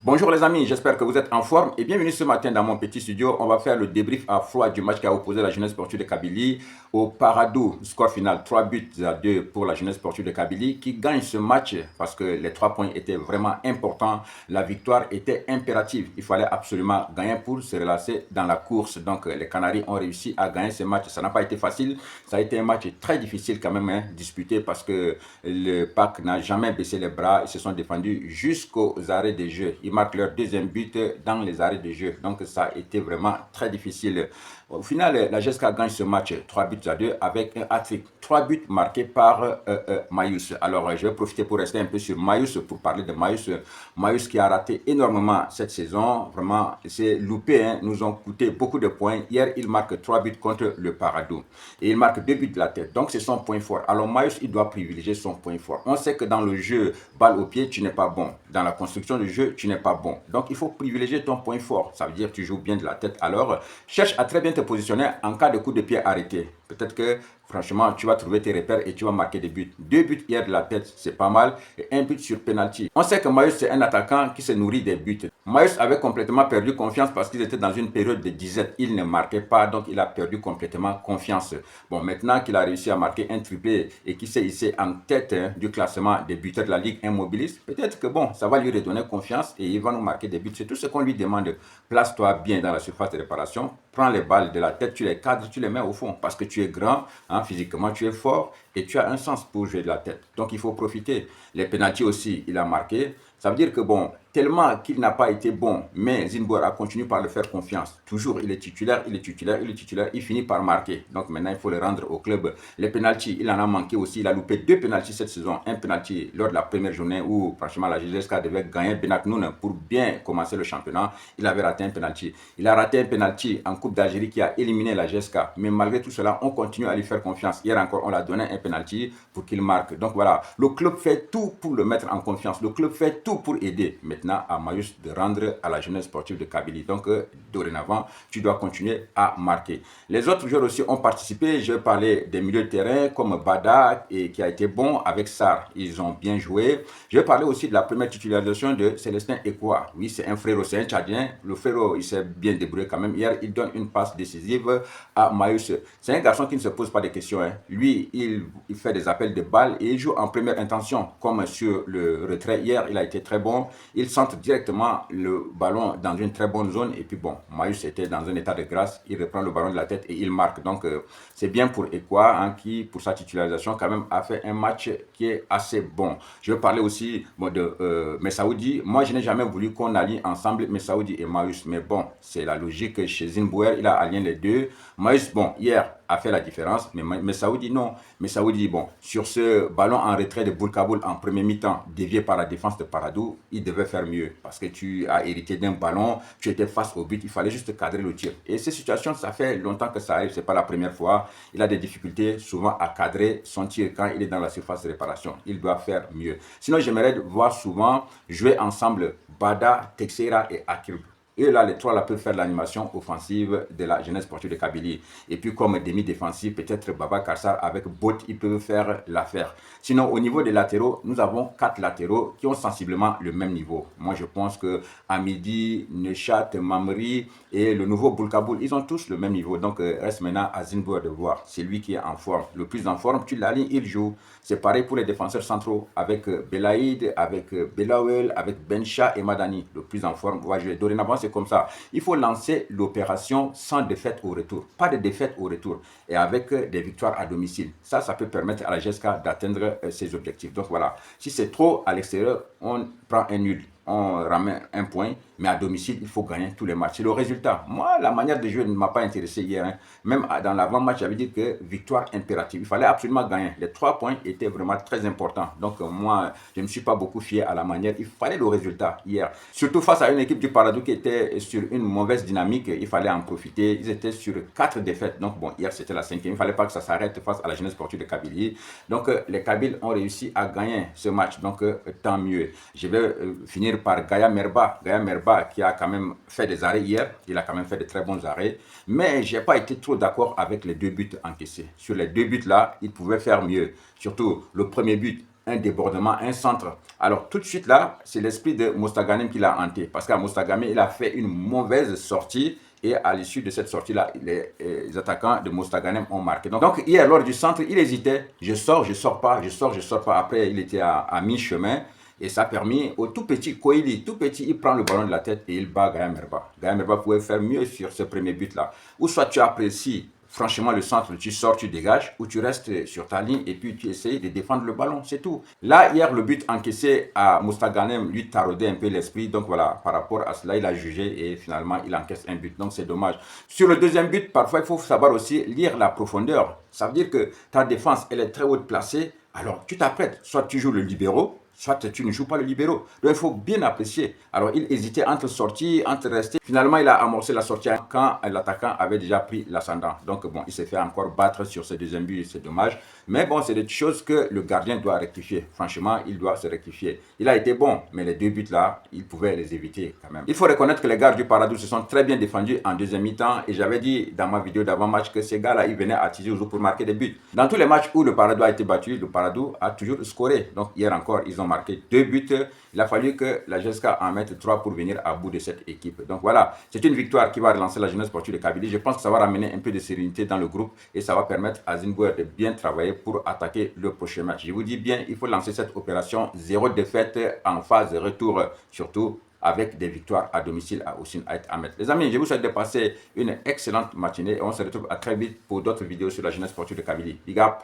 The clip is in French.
Bonjour les amis, j'espère que vous êtes en forme et bienvenue ce matin dans mon petit studio. On va faire le débrief à froid du match qui a opposé la jeunesse sportive de Kabylie au Paradou. Score final 3 buts à 2 pour la jeunesse sportive de Kabylie qui gagne ce match parce que les 3 points étaient vraiment importants. La victoire était impérative. Il fallait absolument gagner pour se relancer dans la course. Donc les Canaries ont réussi à gagner ce match. Ça n'a pas été facile. Ça a été un match très difficile quand même disputé parce que le PAC n'a jamais baissé les bras. Ils se sont défendus jusqu'aux arrêts des jeux. Ils marquent leur deuxième but dans les arrêts de jeu. Donc ça a été vraiment très difficile. Au final, la GSK gagne ce match 3 buts à 2 avec un hat-trick. 3 buts marqués par Mayus. Alors je vais profiter pour rester un peu sur Mayus, pour parler de Mayus. Mayus qui a raté énormément cette saison. Vraiment, c'est loupé. Nous ont coûté beaucoup de points. Hier, il marque 3 buts contre le Paradou. Et il marque 2 buts de la tête. Donc c'est son point fort. Alors Mayus, il doit privilégier son point fort. On sait que dans le jeu, balle au pied, tu n'es pas bon. Dans la construction du jeu, tu n'es pas bon. Donc il faut privilégier ton point fort. Ça veut dire que tu joues bien de la tête. Alors cherche à très bien te positionner en cas de coup de pied arrêté. Peut-être que franchement, tu vas trouver tes repères et tu vas marquer des buts. 2 buts hier de la tête, c'est pas mal. Et 1 but sur penalty. On sait que Mayus, c'est un attaquant qui se nourrit des buts. Mayus avait complètement perdu confiance parce qu'ils étaient dans une période de disette. Il ne marquait pas, donc il a perdu complètement confiance. Bon, maintenant qu'il a réussi à marquer un triplé et qu'il s'est hissé en tête du classement des buteurs de la Ligue immobiliste, peut-être que bon, ça va lui redonner confiance et il va nous marquer des buts. C'est tout ce qu'on lui demande. Place-toi bien dans la surface de réparation. Prends les balles de la tête, tu les cadres, tu les mets au fond parce que tu es grand, physiquement tu es fort et tu as un sens pour jouer de la tête. Donc il faut profiter. Les pénaltys aussi, il a marqué. Ça veut dire que bon, tellement qu'il n'a pas été bon, mais Zinboer a continué par le faire confiance. Toujours, il est titulaire, il finit par marquer. Donc maintenant, il faut le rendre au club. Les pénaltys, il en a manqué aussi. Il a loupé 2 pénaltys cette saison. Un pénalty lors de la première journée où, franchement, la JSK devait gagner Benak Noun pour bien commencer le championnat. Il avait raté un pénalty. Il a raté un pénalty en Coupe d'Algérie qui a éliminé la JSK. Mais malgré tout cela, on continue à lui faire confiance. Hier encore, on l'a donné un pénalty pour qu'il marque. Donc voilà, le club fait tout pour le mettre en confiance. Le club fait tout pour aider maintenant à Mayus de rendre à la jeunesse sportive de Kabylie. Donc dorénavant, tu dois continuer à marquer. Les autres joueurs aussi ont participé. Je vais parler des milieux de terrain comme Bada et qui a été bon avec Sarr. Ils ont bien joué. Je vais parler aussi de la première titularisation de Célestin Ekoua. Oui, c'est un frérot, c'est un Tchadien. Le frérot, il s'est bien débrouillé quand même. Hier, il donne une passe décisive à Mayus. C'est un garçon qui ne se pose pas de questions. Lui, il fait des appels de balles et il joue en première intention comme sur le retrait. Hier, il a été très bon. Il centre directement le ballon dans une très bonne zone. Et puis bon, Mayus était dans un état de grâce. Il reprend le ballon de la tête et il marque. Donc c'est bien pour Ekoua qui, pour sa titularisation, quand même a fait un match qui est assez bon. Je vais parler aussi de Messaoudi. Moi, je n'ai jamais voulu qu'on allie ensemble Messaoudi et Mayus. Mais bon, c'est la logique chez Zinboer. Il a allié les deux. Mayus, bon, hier, a fait la différence, mais Saoudi non. Mais Saoudi, bon, sur ce ballon en retrait de Boulkaboul en premier mi-temps, dévié par la défense de Paradou, il devait faire mieux parce que tu as hérité d'un ballon, tu étais face au but, il fallait juste cadrer le tir. Et ces situations, ça fait longtemps que ça arrive, c'est pas la première fois. Il a des difficultés souvent à cadrer son tir quand il est dans la surface de réparation. Il doit faire mieux. Sinon, j'aimerais voir souvent jouer ensemble Bada, Texera et Akil. Et là, les trois là peuvent faire l'animation offensive de la jeunesse sportive de Kabylie. Et puis, comme demi-défensif, peut-être Baba Karsar avec Bot, ils peuvent faire l'affaire. Sinon, au niveau des latéraux, nous avons 4 latéraux qui ont sensiblement le même niveau. Moi, je pense que Amidi, Nechat, Mamri et le nouveau Boulkaboul, ils ont tous le même niveau. Donc, reste maintenant à Zinboer de voir. C'est lui qui est en forme. Le plus en forme, tu l'alignes, il joue. C'est pareil pour les défenseurs centraux avec Belaïd, avec Belawel, avec Bencha et Madani. Le plus en forme va jouer. Dorénavant, c'est comme ça. Il faut lancer l'opération sans défaite au retour. Pas de défaite au retour. Et avec des victoires à domicile. Ça peut permettre à la GSK d'atteindre ses objectifs. Donc voilà. Si c'est trop à l'extérieur, on prend un nul. On ramène un point, mais à domicile, il faut gagner tous les matchs. C'est le résultat. Moi, la manière de jouer ne m'a pas intéressé hier. Même dans l'avant-match, j'avais dit que victoire impérative. Il fallait absolument gagner. Les 3 points étaient vraiment très importants. Donc, moi, je ne me suis pas beaucoup fié à la manière. Il fallait le résultat hier. Surtout face à une équipe du Paradou qui était sur une mauvaise dynamique. Il fallait en profiter. Ils étaient sur 4 défaites. Donc, bon, hier, c'était la 5e. Il ne fallait pas que ça s'arrête face à la jeunesse sportive de Kabylie. Donc, les Kabyles ont réussi à gagner ce match. Donc, tant mieux. Je vais finir par Gaya Merba. Gaya Merba qui a quand même fait des arrêts hier. Il a quand même fait de très bons arrêts. Mais je n'ai pas été trop d'accord avec les 2 buts encaissés. Sur les 2 buts là, il pouvait faire mieux. Surtout le premier but. un débordement, un centre. Alors tout de suite là, c'est l'esprit de Mostaganem qui l'a hanté. Parce qu'à Mostaganem, il a fait une mauvaise sortie. Et à l'issue de cette sortie-là, les attaquants de Mostaganem ont marqué. Donc hier, lors du centre, il hésitait. Je sors pas, je sors pas. Après, il était à mi-chemin. Et ça a permis au tout petit Koili, tout petit, il prend le ballon de la tête et il bat Gaya Merba. Gaya Merba pouvait faire mieux sur ce premier but-là. Ou soit tu apprécies franchement le centre, tu sors, tu dégages, ou tu restes sur ta ligne et puis tu essayes de défendre le ballon, c'est tout. Là, hier, le but encaissé à Mostaganem lui taraudait un peu l'esprit, donc voilà, par rapport à cela, il a jugé et finalement, il encaisse un but, donc c'est dommage. Sur le deuxième but, parfois, il faut savoir aussi lire la profondeur. Ça veut dire que ta défense, elle est très haute placée, alors tu t'apprêtes, soit tu joues le libéraux, soit tu ne joues pas le libéraux. Donc il faut bien apprécier. Alors il hésitait entre sortir, entre rester. Finalement, il a amorcé la sortie quand l'attaquant avait déjà pris l'ascendant. Donc bon, il s'est fait encore battre sur ce deuxième but, c'est dommage. Mais bon, c'est des choses que le gardien doit rectifier. Franchement, il doit se rectifier. Il a été bon, mais les deux buts là, il pouvait les éviter quand même. Il faut reconnaître que les gars du Paradou se sont très bien défendus en deuxième mi-temps. Et j'avais dit dans ma vidéo d'avant-match que ces gars-là, ils venaient à Tizi Ouzou pour marquer des buts. Dans tous les matchs où le Paradou a été battu, le Paradou a toujours scoré. Donc hier encore, ils ont marqué 2 buts. Il a fallu que la GSK en mette 3 pour venir à bout de cette équipe. Donc voilà, c'est une victoire qui va relancer la jeunesse sportive de Kabylie. Je pense que ça va ramener un peu de sérénité dans le groupe et ça va permettre à Zingouer de bien travailler pour attaquer le prochain match. Je vous dis bien, il faut lancer cette opération 0 défaite en phase retour, surtout avec des victoires à domicile à Houssine Aït Ahmed. Les amis, je vous souhaite de passer une excellente matinée et on se retrouve à très vite pour d'autres vidéos sur la jeunesse sportive de Kabylie. Big up!